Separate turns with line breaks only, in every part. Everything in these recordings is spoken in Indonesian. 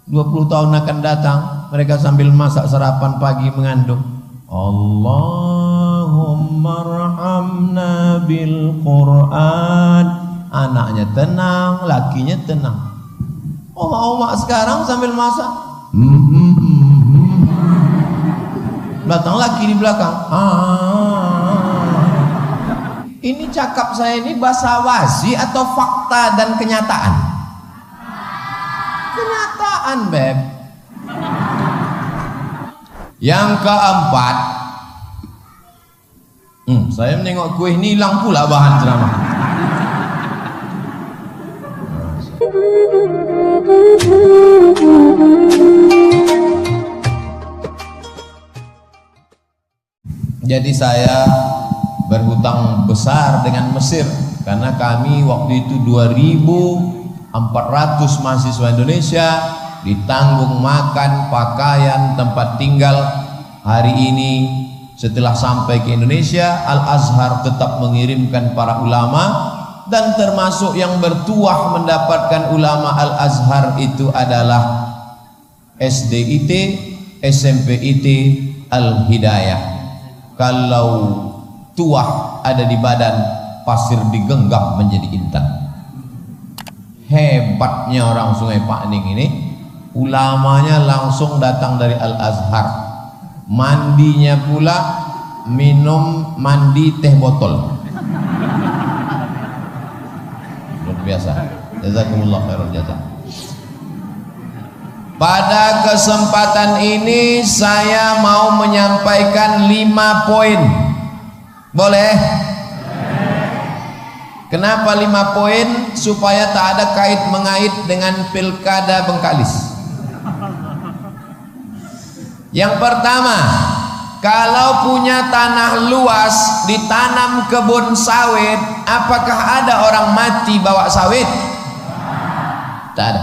20 tahun akan datang mereka sambil masak sarapan pagi mengandung, Allahumma arhamna bil Quran. Anaknya tenang, lakinya tenang. Oma-oma sekarang sambil masak, datang laki di belakang. Ini cakap saya ini basa-basi atau fakta dan kenyataan? Kenyataan, Beb. Yang keempat, saya menengok kue ini hilang pula bahan ceramah. Jadi saya berhutang besar dengan Mesir karena kami waktu itu 2.400 mahasiswa Indonesia ditanggung makan, pakaian, tempat tinggal. Hari ini setelah sampai ke Indonesia, Al-Azhar tetap mengirimkan para ulama, dan termasuk yang bertuah mendapatkan ulama Al-Azhar itu adalah SDIT, SMPIT, Al-Hidayah. Kalau tuah ada di badan, pasir digenggam menjadi intan. Hebatnya orang Sungai Pakning ini, ulamanya langsung datang dari Al-Azhar. Mandinya pula minum mandi teh botol. Luar biasa. Jazakumullah khairan jazaa. Pada kesempatan ini saya mau menyampaikan 5 poin. Boleh? Kenapa 5 poin? Supaya tak ada kait-mengait dengan pilkada Bengkalis. Yang pertama, kalau punya tanah luas ditanam kebun sawit, apakah ada orang mati bawa sawit? Tak ada.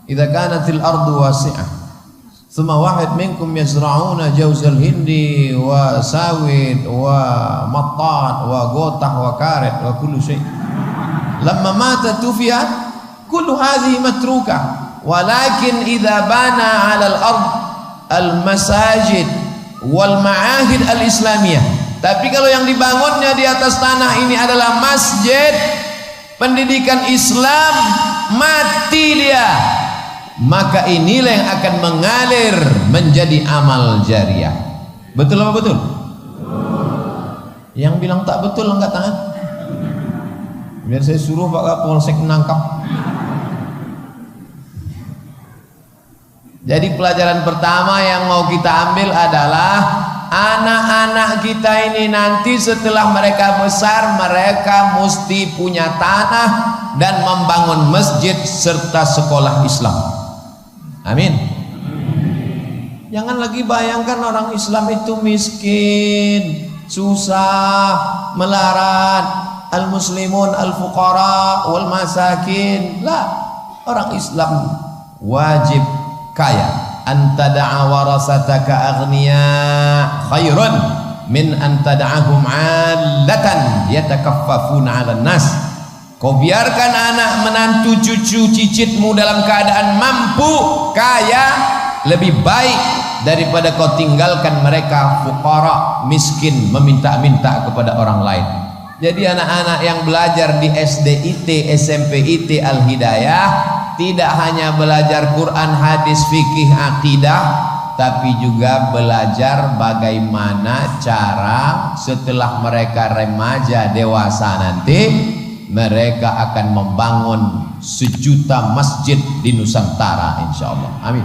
Idza kanatil ardu wasi'ah thumma wahid minkum yazra'una jawzal hindi wa sawit wa mattat wa gotah wa karet wa kullu syai' lamma mata tufiyat kullu hadhihi matruka walakin idza bana 'ala al-ard al-masajid wal ma'ahid al-islamiyah. Tapi kalau yang dibangunnya di atas tanah ini adalah masjid, pendidikan Islam, mati dia, maka inilah yang akan mengalir menjadi amal jariah. Betul apa betul? Yang bilang tak betul angkat tangan, biar saya suruh Pak Kapolsek menangkap. Jadi pelajaran pertama yang mau kita ambil adalah anak-anak kita ini nanti setelah mereka besar, mereka mesti punya tanah dan membangun masjid serta sekolah Islam. Amin. Jangan lagi bayangkan orang Islam itu miskin, susah, melarat, al-muslimun al-fuqara wal masakin. Lah, orang Islam wajib kaya. Antada'a warasataka aghniya khairun min antada'ahum 'allatan yatakaffafuna 'alan nas. Kau biarkan anak menantu cucu cicitmu dalam keadaan mampu, kaya, lebih baik daripada kau tinggalkan mereka fuqara, miskin, meminta-minta kepada orang lain. Jadi anak-anak yang belajar di SDIT, SMPIT, Al-Hidayah tidak hanya belajar Quran, hadis, fikih, akidah, tapi juga belajar bagaimana cara setelah mereka remaja dewasa nanti mereka akan membangun 1 juta masjid di Nusantara, insya Allah. Amin.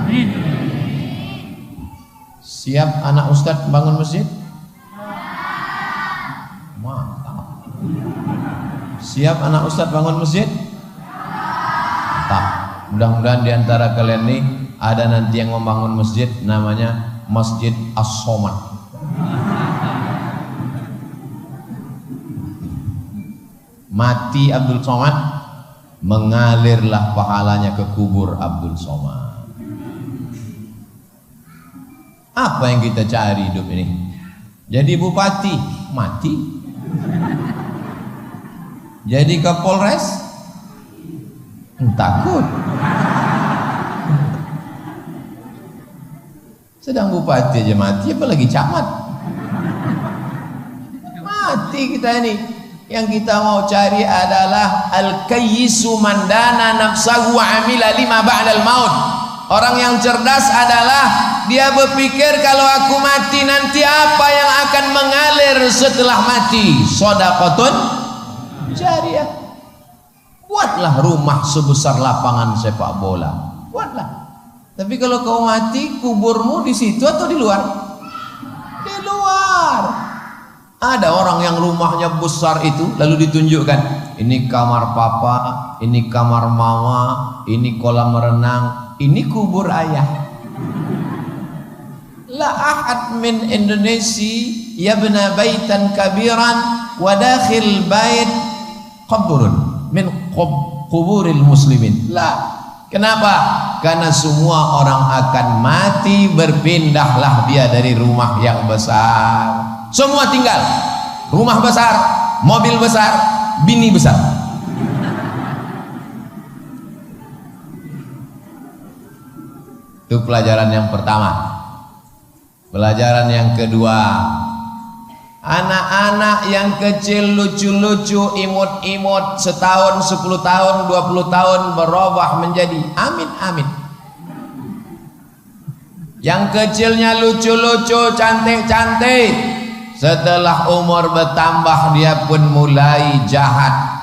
Siap anak Ustadz bangun masjid? Mantap. Siap anak Ustadz bangun masjid? Mantap. Mudah-mudahan diantara kalian nih ada nanti yang membangun masjid, namanya Masjid As-Somad. Mati Abdul Somad, mengalirlah pahalanya ke kubur Abdul Somad. Apa yang kita cari hidup ini? Jadi bupati, mati. Jadi Kapolres, takut. Sedang bupati aja mati, apalagi camat. Mati kita ini. Yang kita mau cari adalah al-kayyisu mandana nafsahu wa amila lima ba'dal maut. Orang yang cerdas adalah dia berpikir kalau aku mati nanti apa yang akan mengalir setelah mati. Shadaqatun jariyah. Buatlah rumah sebesar lapangan sepak bola. Buatlah. Tapi kalau kau mati, kuburmu di situ atau di luar? Di luar. Ada orang yang rumahnya besar itu lalu ditunjukkan, ini kamar papa, ini kamar mama, ini kolam renang, ini kubur ayah. La ahad min Indonesia yabna baitan kabiran wa dakhil bait qabrun min quburil muslimin. La. Kenapa? Karena semua orang akan mati, berpindahlah dia dari rumah yang besar. Semua tinggal rumah besar, mobil besar, bini besar. Itu pelajaran yang pertama. Pelajaran yang kedua, anak-anak yang kecil lucu-lucu, imut-imut, setahun, 10 tahun, 20 tahun berubah menjadi amin-amin. Yang kecilnya lucu-lucu, cantik-cantik, setelah umur bertambah dia pun mulai jahat.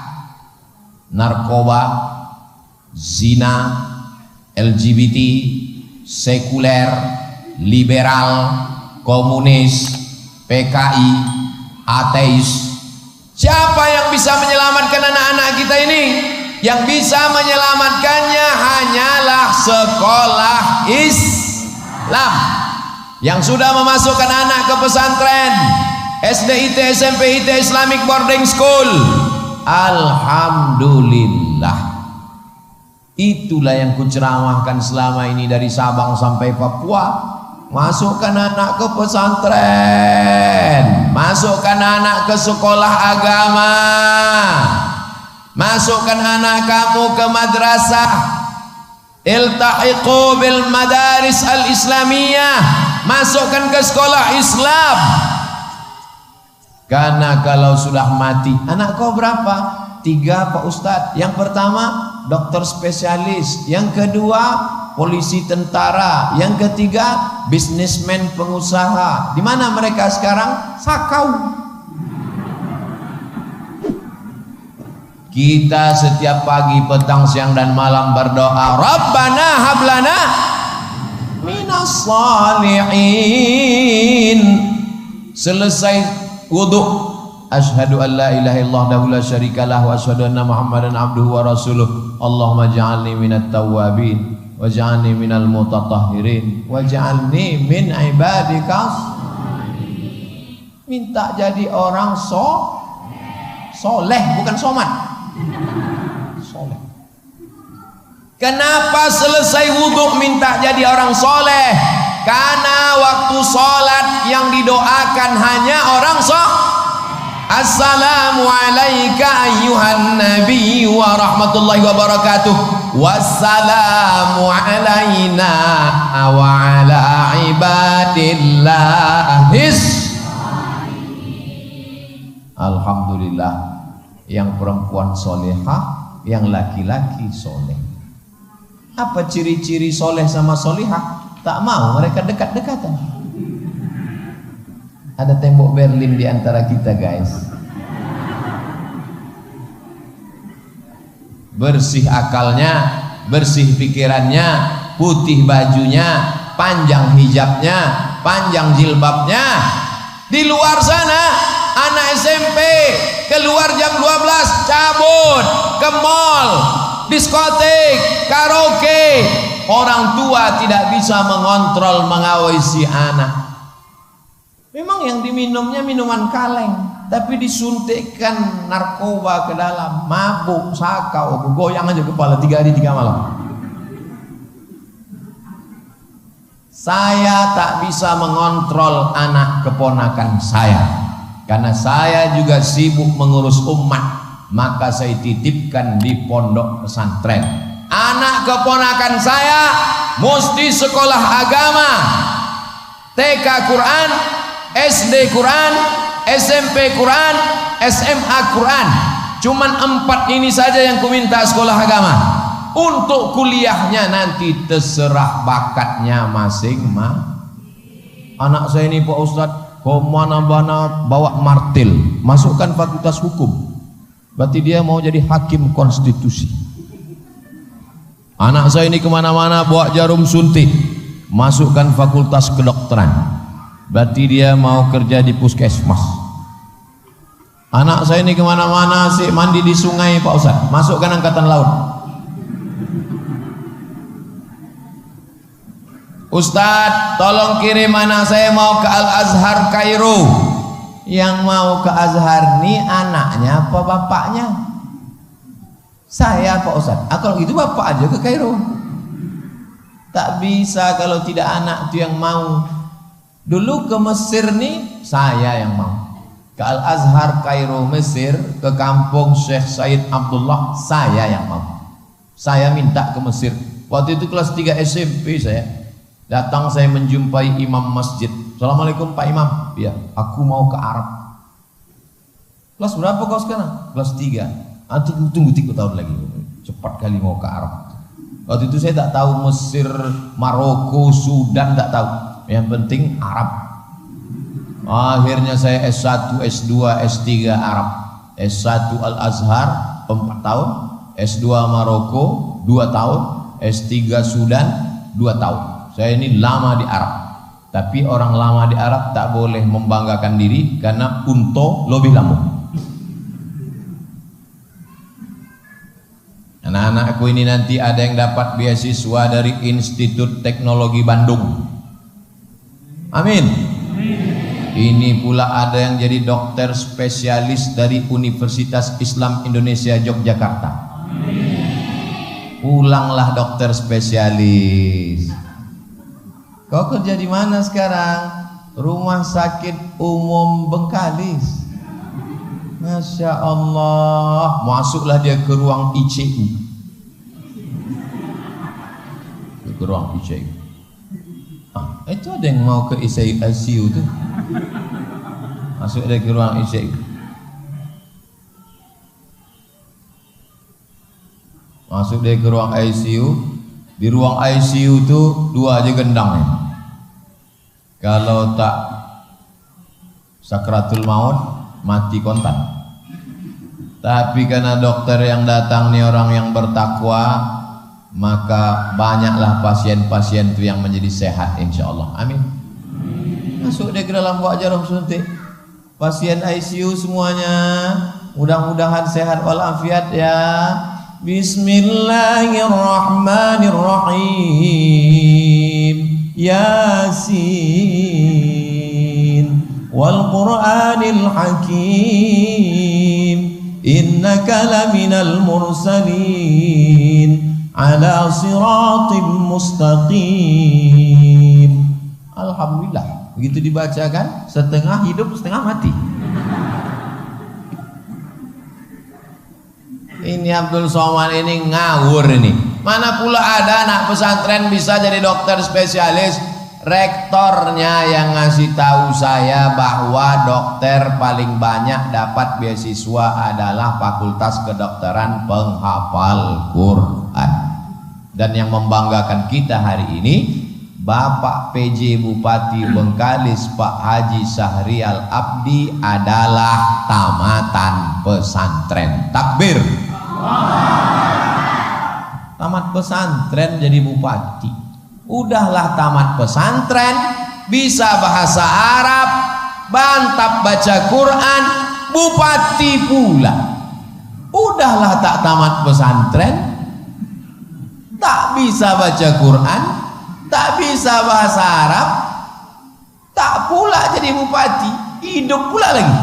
Narkoba, zina, LGBT, sekuler, liberal, komunis, PKI, ateis. Siapa yang bisa menyelamatkan anak-anak kita ini? Yang bisa menyelamatkannya hanyalah sekolah Islam yang sudah memasukkan anak ke pesantren, SD, IT, SMP, IT, Islamic Boarding School. Alhamdulillah. Itulah yang kuceramahkan selama ini dari Sabang sampai Papua. Masukkan anak ke pesantren, masukkan anak ke sekolah agama, masukkan anak kamu ke madrasah, iltahiqu bil madaris al-islamiyah, masukkan ke sekolah Islam. Karena kalau sudah mati, anak kau berapa? 3 Pak Ustadz. Yang pertama dokter spesialis, yang kedua polisi tentara, yang ketiga bisnismen pengusaha. Di mana mereka sekarang? Sakau. Kita setiap pagi, petang, siang dan malam berdoa, Rabbana hablana minas salihin. Selesai wudu, asyhadu an la ilaha illallah wa la syarikalah wa asyhadu anna muhammadan abduhu wa rasuluh. Allahumma ja'alni minat tawwabin waj'alni minal mutatahhirin waj'alni min ibadikas. Minta jadi orang soleh, bukan somat. Soleh. Kenapa selesai wudhu minta jadi orang soleh? Karena waktu sholat yang didoakan hanya orang Assalamu alayka ayyuhan nabi wa rahmatullahi wa barakatuh. Wassalamu alayna wa ala ibadillahis. Alhamdulillah, yang perempuan solehah, yang laki-laki soleh. Apa ciri-ciri soleh sama solehah? Tak mau mereka dekat-dekatan. Ada tembok Berlin di antara kita, guys. Bersih akalnya, bersih pikirannya, putih bajunya, panjang hijabnya, panjang jilbabnya. Di luar sana anak SMP keluar jam 12 cabut ke mall, diskotik, karaoke. Orang tua tidak bisa mengontrol, mengawasi anak. Memang yang diminumnya minuman kaleng, tapi disuntikkan narkoba ke dalam, mabuk, sakau, goyang aja kepala 3 hari 3 malam. Saya tak bisa mengontrol anak keponakan saya, karena saya juga sibuk mengurus umat, maka saya titipkan di pondok pesantren. Anak keponakan saya mesti sekolah agama, TK Quran, SD Quran, SMP Quran, SMA Quran. Cuman 4 ini saja yang kuminta sekolah agama. Untuk kuliahnya nanti terserah bakatnya masing-masing. Anak saya ini Pak Ustadz, kemana-mana bawa martil, masukkan fakultas hukum. Berarti dia mau jadi hakim konstitusi. Anak saya ini kemana-mana bawa jarum suntik, masukkan fakultas kedokteran. Berarti dia mau kerja di puskesmas. Anak saya ini kemana-mana sih mandi di sungai Pak Ustadz, masukkan angkatan laut. Ustadz, tolong kirim anak saya mau ke Al-Azhar Kairo. Yang mau ke Azhar nih anaknya apa bapaknya? Saya Pak Ustadz. Kalau gitu bapak aja ke Kairo. Tak bisa kalau tidak anak itu yang mau. Dulu ke Mesir nih saya yang mau. Ke Al-Azhar Kairo Mesir, ke kampung Syekh Said Abdullah, saya yang mau. Saya minta ke Mesir. Waktu itu kelas 3 SMP saya. Datang saya menjumpai imam masjid. Assalamualaikum Pak Imam. Ya, aku mau ke Arab. Kelas berapa kau sekarang? Kelas 3. Nanti tunggu 3 tahun lagi. Cepat kali mau ke Arab. Waktu itu saya tak tahu Mesir, Maroko, Sudan, tak tahu. Yang penting Arab. Akhirnya saya S1, S2, S3 Arab. S1 Al-Azhar 4 tahun, S2 Maroko 2 tahun, S3 Sudan 2 tahun. Saya ini lama di Arab. Tapi orang lama di Arab tak boleh membanggakan diri karena unto lebih lama. Anak-anakku ini nanti ada yang dapat beasiswa dari Institut Teknologi Bandung. Amin. Ini pula ada yang jadi dokter spesialis dari Universitas Islam Indonesia Yogyakarta. Pulanglah dokter spesialis. Kau kerja di mana sekarang? Rumah Sakit Umum Bengkalis. Masya Allah. Masuklah dia ke ruang ICU. Ke ruang ICU. Itu ada yang mau ke ICU tuh. Masuk dia ke ruang ICU. Masuk dia ke ruang ICU. Di ruang ICU tuh 2 aja gendangnya. Kalau tak sakratul maut, mati kontan. Tapi karena dokter yang datang nih orang yang bertakwa, maka banyaklah pasien-pasien itu yang menjadi sehat insya Allah. Amin. Masuk dia ke dalam bawa jarum suntik. Pasien ICU semuanya mudah-mudahan sehat walafiat ya. Bismillahirrahmanirrahim. Yasin wal Qur'anil Hakim. Innaka laminal mursalin ala siratim mustaqim. Alhamdulillah. Begitu dibacakan, setengah hidup setengah mati. Ini Abdul Somad ini ngawur ini. Mana pula ada anak pesantren bisa jadi dokter spesialis. Rektornya yang ngasih tahu saya bahwa dokter paling banyak dapat beasiswa adalah Fakultas Kedokteran Penghafal Quran. Dan yang membanggakan kita hari ini, Bapak PJ Bupati Bengkalis Pak Haji Syahrial Abdi adalah tamatan pesantren. Takbir. Tamat pesantren jadi bupati. Udahlah tamat pesantren, bisa bahasa Arab, mantap baca Quran, bupati pula. Udahlah tak tamat pesantren, tak bisa baca Quran, tak bisa bahasa Arab, tak pula jadi bupati, hidup pula lagi.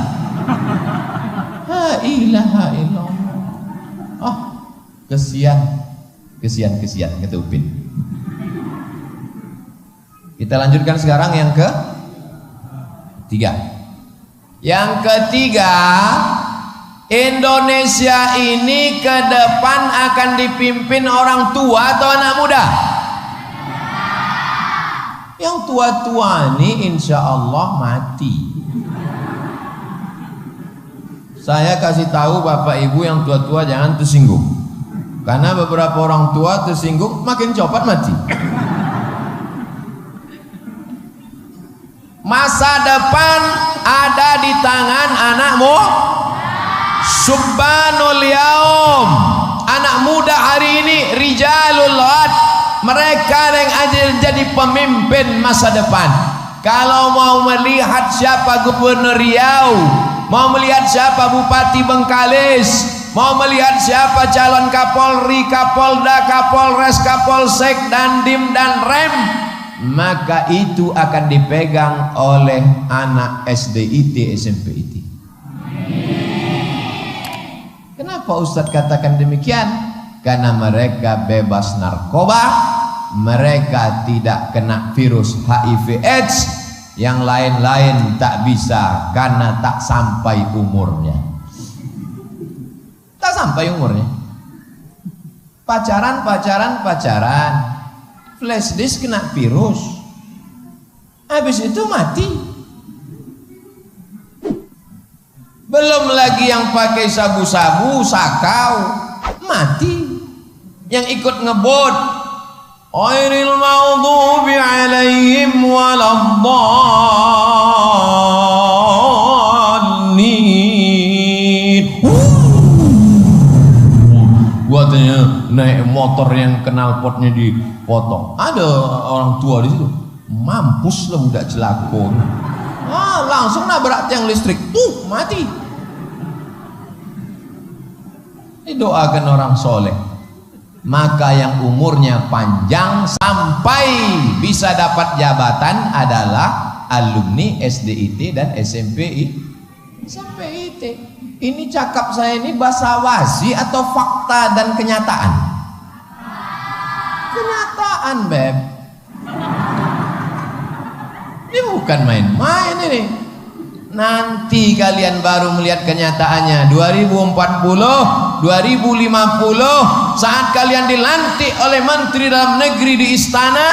La ilaha illallah. Oh, kesian kata Upin. Kita lanjutkan sekarang yang ketiga. Yang ketiga, Indonesia ini ke depan akan dipimpin orang tua atau anak muda? Yang Yang tua-tua ini insya Allah mati. Saya kasih tahu bapak ibu yang tua-tua jangan tersinggung, karena beberapa orang tua tersinggung makin cepat mati. Masa depan ada di tangan anakmu. Subhanul yaum, anak muda hari ini rijalul ghad, mereka yang akan jadi pemimpin masa depan. Kalau mau melihat siapa gubernur Riau, mau melihat siapa bupati Bengkalis, mau melihat siapa calon Kapolri, Kapolda, Kapolres, Kapolsek, Dandim dan Rem, maka itu akan dipegang oleh anak SDIT, SMPIT. Kenapa Ustadz katakan demikian? Karena mereka bebas narkoba, mereka tidak kena virus HIV AIDS, yang lain-lain tak bisa karena tak sampai umurnya. Tak sampai umurnya. Pacaran, flash disk kena virus, habis itu mati. Belum lagi yang pakai sabu-sabu, sakau, mati. Yang ikut ngebut, ghairil maghdubi alaihim waladdallin. Buatnya naik motor yang knalpotnya dipotong. Ada orang tua di situ, mampus lah budak celaka. Langsung nabrak tiang listrik, mati. Doakan orang soleh, maka yang umurnya panjang sampai bisa dapat jabatan adalah alumni SDIT dan SMPIT. Ini cakap saya ini basa-basi atau fakta dan kenyataan? Kenyataan, Beb. Ini bukan main-main ini. Nanti kalian baru melihat kenyataannya 2040, 2050, saat kalian dilantik oleh Menteri Dalam Negeri di istana,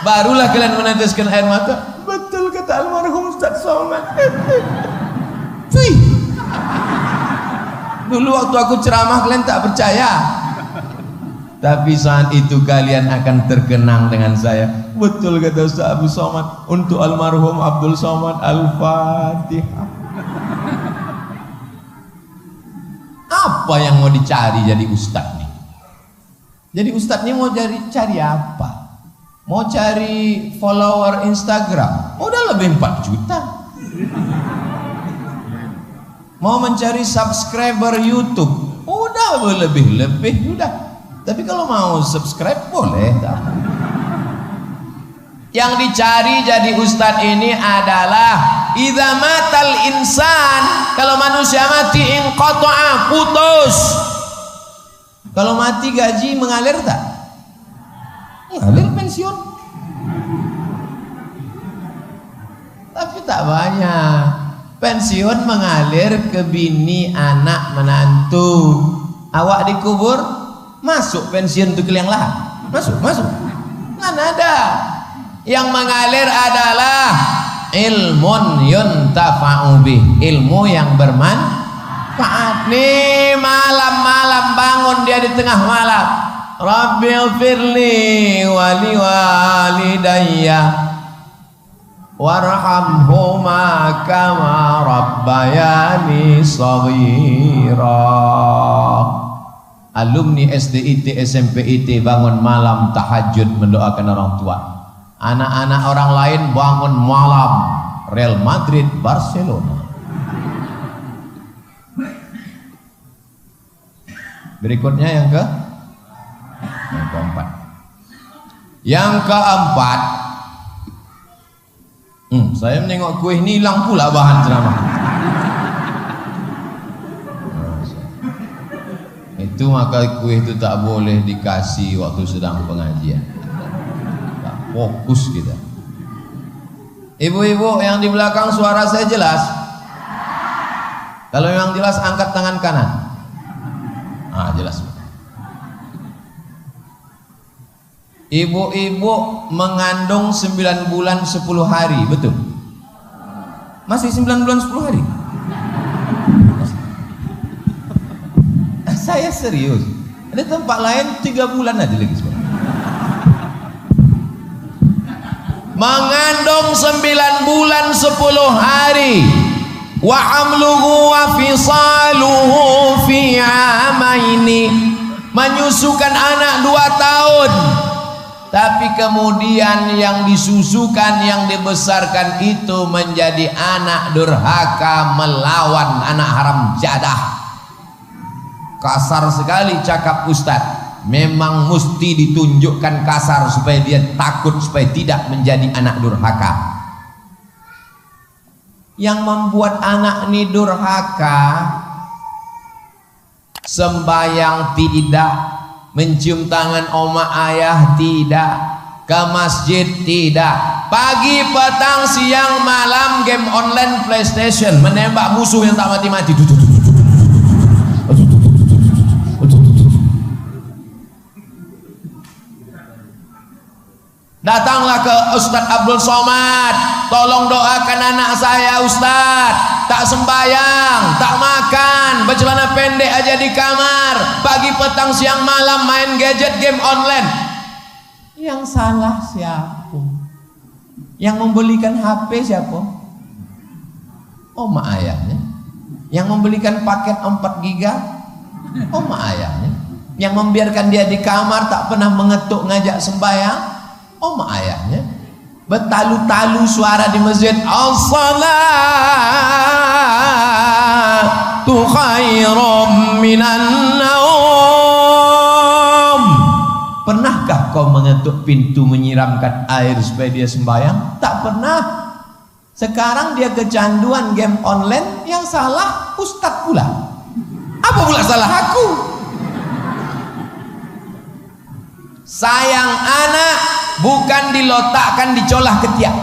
barulah kalian meneteskan air mata. Betul kata almarhum Ustaz Somad. Dulu waktu aku ceramah kalian tak percaya, tapi saat itu kalian akan terkenang dengan saya. Betul kata Ustaz Abu Somad, untuk almarhum Abdul Somad. Al-Fatihah. Apa yang mau dicari jadi ustaz nih? Jadi ustaz nih mau cari apa? Mau cari follower Instagram? Udah lebih 4 juta. Mau mencari subscriber YouTube? Udah lebih udah. Tapi kalau mau subscribe boleh. Yang dicari jadi ustadz ini adalah idza matal insan, kalau manusia mati inqata'a, putus. Kalau mati gaji mengalir tak? Mengalir pensiun. Tapi tak banyak. Pensiun mengalir ke bini, anak, menantu. Awak dikubur, masuk pensiun untuk yang lain. Masuk. Mana ada. Yang mengalir adalah ilmun yuntafa'u bih, ilmu yang bermanfaat. Nih malam-malam bangun dia di tengah malam, Rabbighfirli wali walidayya warhamhuma kama rabbayani shaghira. Alumni SDIT, SMPIT bangun malam tahajud mendoakan orang tua. Anak-anak orang lain bangun malam Real Madrid, Barcelona. Berikutnya yang keempat. Saya menengok kue ini hilang pula bahan ceramah. Itu maka kue itu tak boleh dikasih waktu sedang pengajian. Fokus kita. Ibu-ibu yang di belakang, suara saya jelas? Kalau yang jelas angkat tangan kanan. Jelas. Ibu-ibu mengandung 9 bulan 10 hari, betul? Masih 9 bulan 10 hari? Saya serius. Ada tempat lain 3 bulan aja lagi sebenarnya. Mengandung 9 bulan 10 hari. Wa hamluhu wa fisaluhu fi amaini. Menyusukan anak 2 tahun. Tapi kemudian yang disusukan, yang dibesarkan itu menjadi anak durhaka, melawan anak haram jadah. Kasar sekali cakap Ustadz. Memang mesti ditunjukkan kasar supaya dia takut, supaya tidak menjadi anak durhaka. Yang membuat anak ini durhaka, sembayang tidak, mencium tangan oma ayah tidak, ke masjid tidak, pagi petang siang malam game online PlayStation, menembak musuh yang tak mati-mati. Datanglah ke Ustadz Abdul Somad, tolong doakan anak saya Ustadz, tak sembahyang, tak makan, bercelana pendek aja di kamar, pagi petang siang malam main gadget game online. Yang salah siapa? Yang membelikan HP siapa? Oma ayahnya. Yang membelikan paket 4 giga? Oma ayahnya. Yang membiarkan dia di kamar tak pernah mengetuk ngajak sembahyang? Oma ayahnya. Bertalu-talu suara di masjid, as-salatu khairum minan naum. Pernahkah kau mengetuk pintu menyiramkan air supaya dia sembahyang? Tak pernah. Sekarang dia kecanduan game online. Yang salah ustadz pula. Apa pula salah aku? Sayang anak bukan diletakkan dicolah ketiak.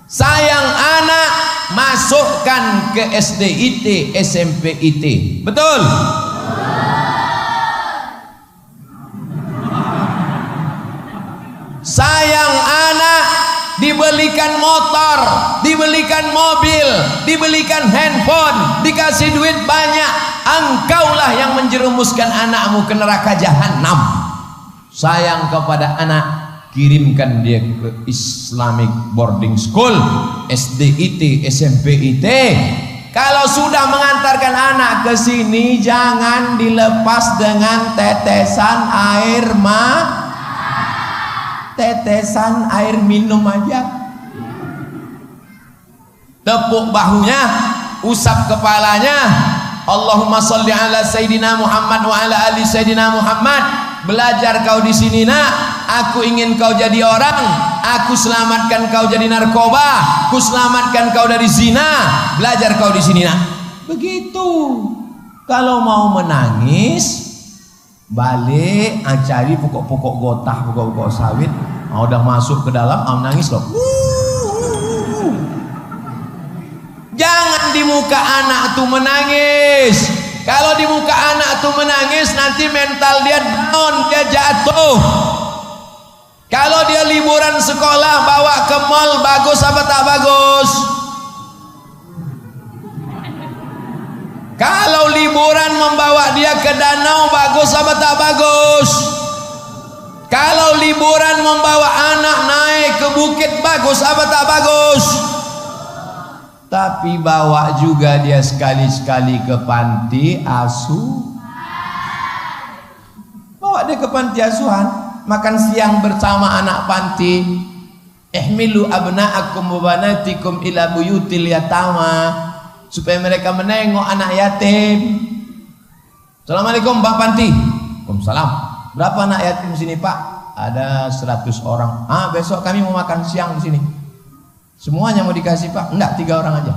Sayang anak masukkan ke SDIT, SMPIT. Betul? Sayang anak dibelikan motor, dibelikan mobil, dibelikan handphone, dikasih duit banyak. Engkaulah yang menjerumuskan anakmu ke neraka jahanam. Sayang kepada anak, kirimkan dia ke Islamic Boarding School, SDIT, SMPIT. Kalau sudah mengantarkan anak ke sini, jangan dilepas dengan tetesan air tetesan air minum aja. Tepuk bahunya, usap kepalanya. Allahumma sholli ala Sayyidina Muhammad wa ala ali Sayyidina Muhammad. Belajar kau di sini nak, aku ingin kau jadi orang, aku selamatkan kau jadi narkoba, aku selamatkan kau dari zina. Belajar kau di sini nak. Begitu. Kalau mau menangis, balik, cari pokok-pokok gotah, pokok-pokok sawit. Udah masuk ke dalam, menangis loh. Jangan di muka anak tuh menangis. Kalau di muka anak tuh menangis, nanti mental dia down, dia jatuh. Kalau dia liburan sekolah bawa ke mall, bagus apa tak bagus? Kalau liburan membawa dia ke danau, bagus apa tak bagus? Kalau liburan membawa anak naik ke bukit, bagus apa tak bagus? Tapi bawa juga dia sekali-sekali ke panti asuh. Bawa dia ke panti asuhan, makan siang bersama anak panti. Ihmilu abna'akum wa banatikum ila buyutil yatama, supaya mereka menengok anak yatim. Assalamualaikum Pak Panti. Waalaikumsalam. Berapa anak yatim sini Pak? Ada 100 orang. Besok kami mau makan siang di sini. Semuanya mau dikasih Pak? Enggak, 3 orang aja.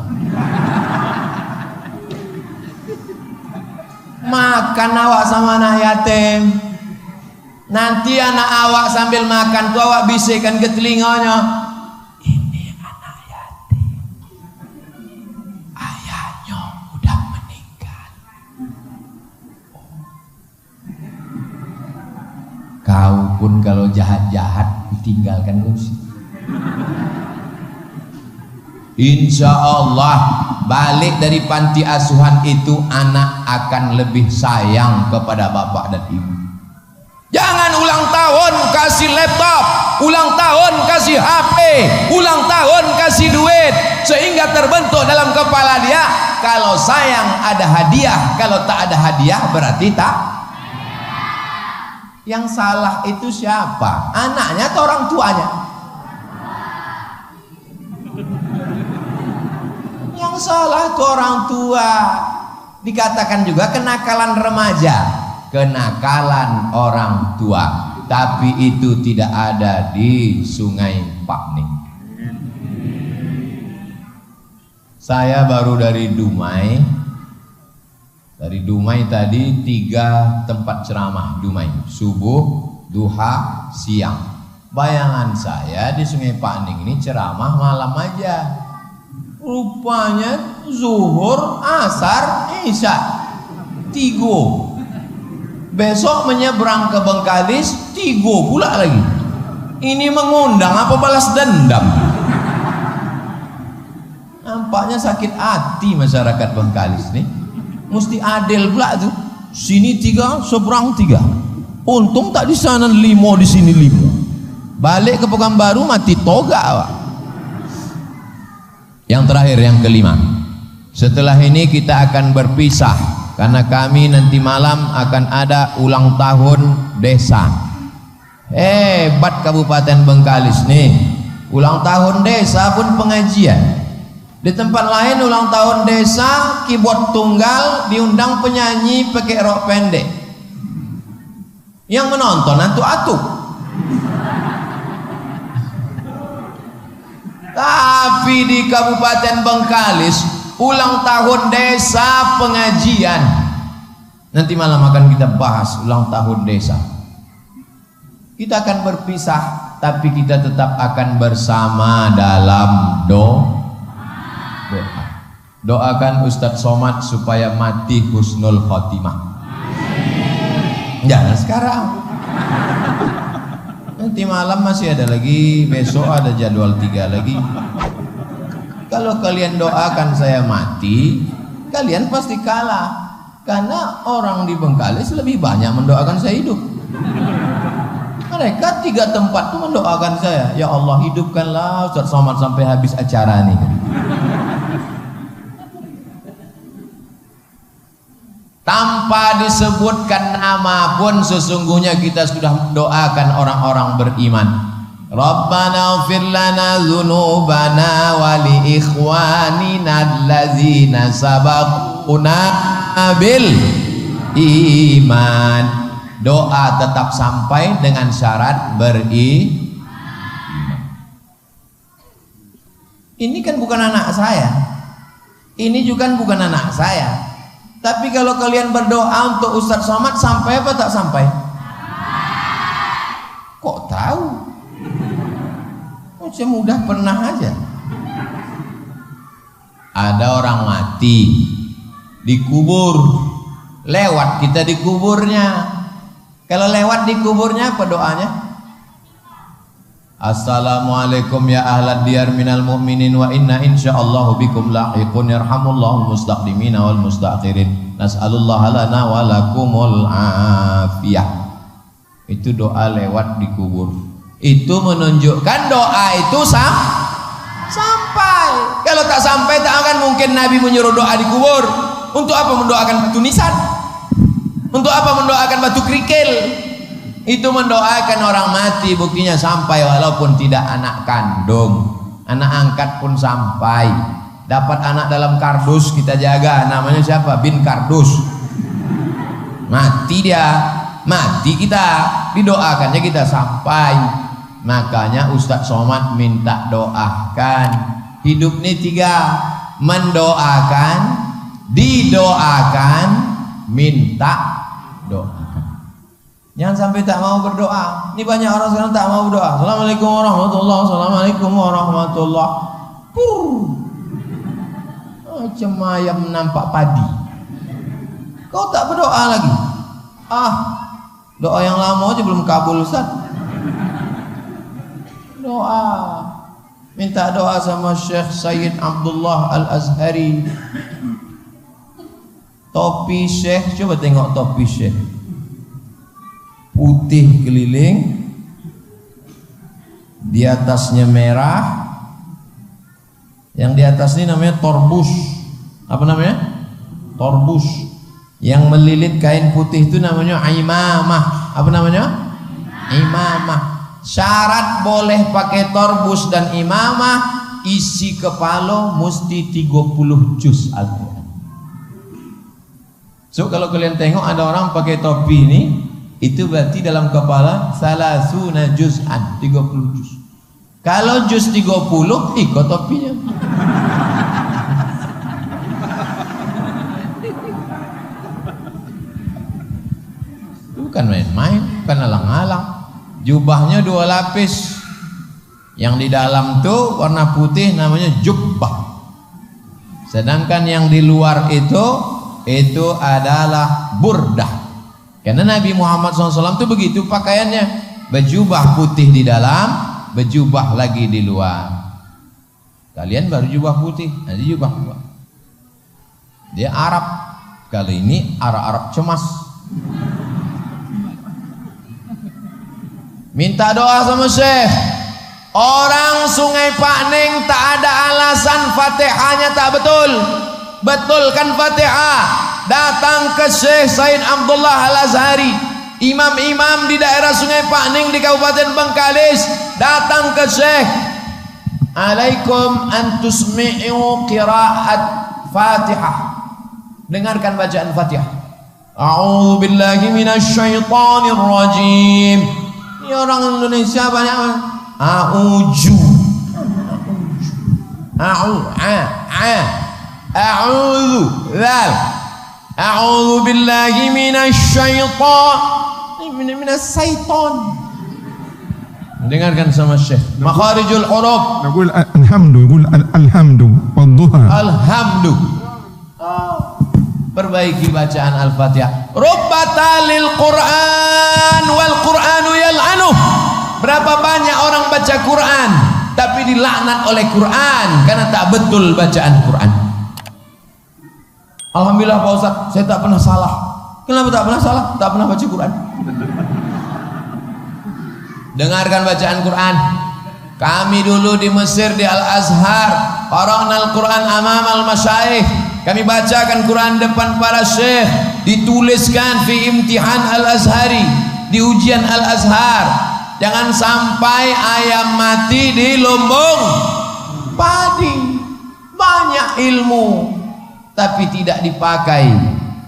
Makan awak sama anak yatim. Nanti anak awak sambil makan tuh awak bisikkan ke telinganya, ini anak yatim, ayahnya udah meninggal. Kau dukun kalau jahat-jahat ditinggalkan kursi. Insya Allah balik dari panti asuhan itu anak akan lebih sayang kepada bapak dan ibu. Jangan ulang tahun kasih laptop, ulang tahun kasih HP, ulang tahun kasih duit, sehingga terbentuk dalam kepala dia kalau sayang ada hadiah, kalau tak ada hadiah berarti tak. Yang salah itu siapa? Anaknya atau orang tuanya? Yang salah itu orang tua. Dikatakan juga kenakalan remaja, kenakalan orang tua, tapi itu tidak ada di Sungai Pakning. Saya baru dari Dumai. Dari Dumai tadi 3 tempat ceramah Dumai, subuh, duha, siang. Bayangan saya di Sungai Pakning ini ceramah malam aja. Rupanya zuhur, asar, isya, 3. Besok menyeberang ke Bengkalis, 3 pula lagi. Ini mengundang apa balas dendam? Nampaknya sakit hati masyarakat Bengkalis nih. Mesti adil pula tuh. Sini 3, seberang 3. Untung tak di sana 5, di sini 5. Balik ke Pekanbaru mati toga, Pak. Yang terakhir, yang kelima. Setelah ini kita akan berpisah karena kami nanti malam akan ada ulang tahun desa. Hebat Kabupaten Bengkalis nih. Ulang tahun desa pun pengajian. Di tempat lain ulang tahun desa keyboard tunggal, diundang penyanyi pakai rok pendek. Yang menonton antuk-atuk. Tapi di Kabupaten Bengkalis ulang tahun desa pengajian. Nanti malam akan kita bahas ulang tahun desa. Kita akan berpisah, tapi kita tetap akan bersama dalam doa. Doakan Ustadz Somad supaya mati husnul khotimah. Jangan sekarang. Nanti malam masih ada lagi, besok ada jadwal 3 lagi. Kalau kalian doakan saya mati, kalian pasti kalah. Karena orang di Bengkalis lebih banyak mendoakan saya hidup. Mereka 3 tempat tuh mendoakan saya, ya Allah hidupkanlah Ustadz Somad sampai habis acara nih. Tanpa disebutkan nama pun sesungguhnya kita sudah mendoakan orang-orang beriman. Rabbana ighfir lana dzunubana wa li ikhwanina allazina sabaquna bil iman. Doa tetap sampai dengan syarat beriman. Ini kan bukan anak saya. Ini juga bukan anak saya. Tapi kalau kalian berdoa untuk Ustadz Somad sampai apa tak sampai? Kok tahu? Oh, saya mudah pernah aja. Ada orang mati dikubur, lewat kita di kuburnya. Kalau lewat di kuburnya apa doanya? Assalamualaikum ya ahlad diyar minal mu'minin wa inna insyaallahu bikum lahiqun yarhamullahu mustaqdimina wal mustakhirin nas'alullaha lana wa lakumul afiyah. Itu doa lewat di kubur. Itu menunjukkan doa itu sampai. Kalau tak sampai tak akan mungkin Nabi menyuruh doa di kubur. Untuk apa mendoakan batu nisan? Untuk apa mendoakan batu kerikil? Itu mendoakan orang mati, buktinya sampai walaupun tidak anak kandung. Anak angkat pun sampai. Dapat anak dalam kardus kita jaga, namanya siapa? Bin kardus. Mati dia, mati kita, didoakannya kita sampai. Makanya Ustadz Somad minta doakan. Hidup ini 3, mendoakan, didoakan, minta doa. Jangan sampai tak mau berdoa. Ini banyak orang sekarang tak mau berdoa. Assalamualaikum warahmatullahi wabarakatuh. Assalamualaikum warahmatullahi wabarakatuh. Macam ayam nampak padi. Kau tak berdoa lagi? Doa yang lama aja belum kabul Ustaz. Doa. Minta doa sama Syekh Sayyid Abdullah Al-Azhari. Topi Syekh, coba tengok topi Syekh. Putih keliling, di atasnya merah. Yang di atas ini namanya torbus. Apa namanya? Torbus. Yang melilit kain putih itu namanya imamah. Apa namanya? Imamah. Syarat boleh pakai torbus dan imamah, isi kepala mesti 30 juz Al-Quran. So kalau kalian tengok ada orang pakai topi ini, itu berarti dalam kepala salasuna juz'an, 30 juz. Kalau juz 30 ikut topinya. Bukan main-main, bukan alang-alang. Jubahnya 2 lapis. Yang di dalam tuh warna putih namanya jubbah. Sedangkan yang di luar itu adalah burdah. Karena Nabi Muhammad SAW itu begitu pakaiannya. Berjubah putih di dalam, berjubah lagi di luar. Kalian baru jubah putih, nanti jubah luar. Dia Arab. Kali ini Arab cemas. Minta doa sama Syekh. Orang Sungai Pakning tak ada alasan Fatihahnya tak betul. Betulkan Fatihah. Datang ke Syekh Sayyid Abdullah Al-Azhari, imam-imam di daerah Sungai Pakning di Kabupaten Bengkalis. Datang ke Syekh. Alaikum antusmi'u qira'at Fatihah. Dengarkan bacaan Fatihah. A'udzu billahi minasyaitonir rajim. Ini orang Indonesia banyak. A'udzu. A'udzu. A'udzu billahi minasyaiton. Dengarkan sama Syekh. Makharijul huruf.
Naqul alhamdu, yaqul alhamdu wadduha.
Alhamdu. Perbaiki bacaan Al-Fatihah. Rubbatalil Quran wal Quranu yal'anuh. Berapa banyak orang baca Quran tapi dilaknat oleh Quran karena tak betul bacaan Quran. Alhamdulillah Pak Ustaz, saya tak pernah salah. Kenapa tak pernah salah? Tak pernah baca Quran. Dengarkan bacaan Quran. Kami dulu di Mesir di Al-Azhar, qara'nal Quran amam al-masyayikh. Kami bacakan Quran depan para syekh, dituliskan fi imtihan Al-Azhari, di ujian Al-Azhar. Jangan sampai ayam mati di lumbung padi. Banyak ilmu tapi tidak dipakai.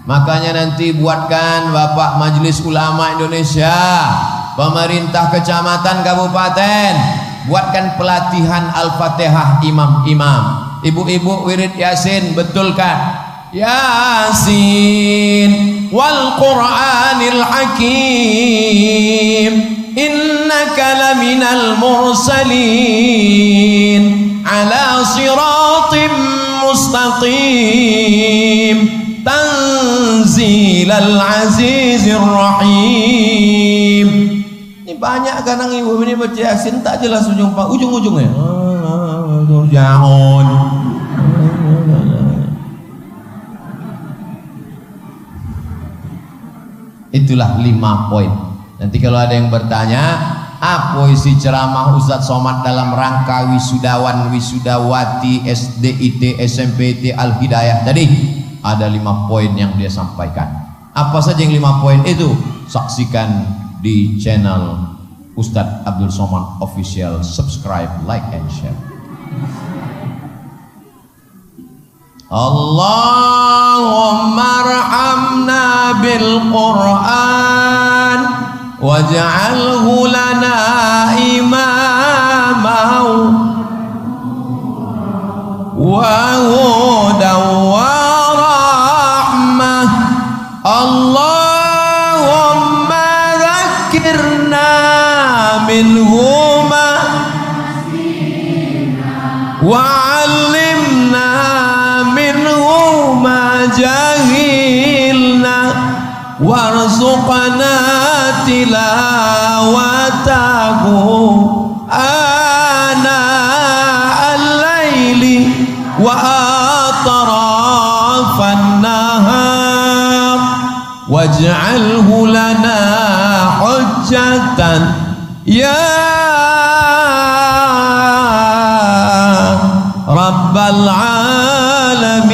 Makanya nanti buatkan Bapak Majelis Ulama Indonesia, pemerintah kecamatan kabupaten, buatkan pelatihan Al-Fatihah imam-imam. Ibu-ibu wirid Yasin, betulkan Yasin wal Qur'anil Hakim innaka laminal mursalin ala siratim mustaqim tanzilal azizir rahim. Ini banyak kadang ibu ini baca Yasin tak jelas ujung-ujungnya. Jangan. Itulah 5 poin. Nanti kalau ada yang bertanya, apa isi ceramah Ustadz Somad dalam rangka wisudawan wisudawati SDIT SMPT Al Hidayah tadi, ada 5 poin yang dia sampaikan. Apa saja yang 5 poin itu? Saksikan di channel Ustadz Abdul Somad Official. Subscribe, like and share. Allahumma arhamna bil Qur'an waj'alhu lana imamahu wa hudan wa rahmah. Allahumma dhakkirna minhuma wa 'allimna minhuma jahilna warzuqna tilawatahu faj'alhu lana hujjatan ya rabbal alamin.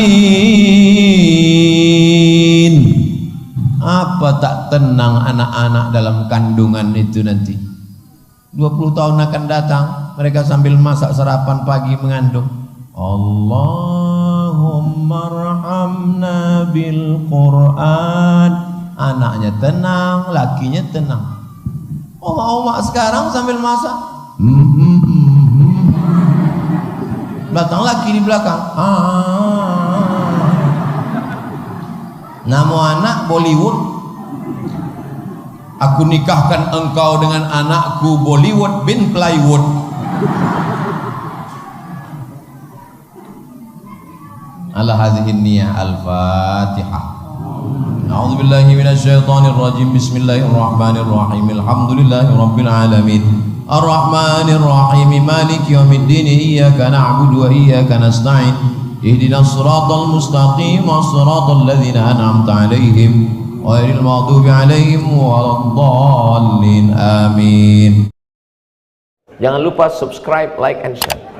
Apa tak tenang anak-anak dalam kandungan itu nanti. 20 tahun akan datang, mereka sambil masak sarapan pagi mengandung. Allahumma arhamna bil Quran. Anaknya tenang, lakinya tenang. Oma-oma sekarang sambil masak. Datang laki di belakang. Nama anak Bollywood. Aku nikahkan engkau dengan anakku Bollywood bin plywood. Ala hadhihi niyah al-Fatihah. A'udzu billahi minasy syaithanir rajim. Bismillahirrahmanirrahim. Alhamdulillahi rabbil alamin. Ar-Rahmanir Rahim. Maliki yaumiddin. Iyyaka na'budu wa iyyaka nasta'in. Ihdinas siratal mustaqim. Shiratal ladzina an'amta 'alaihim ghairil maghdubi 'alaihim waladdallin. Amin.
Jangan lupa subscribe, like, and share.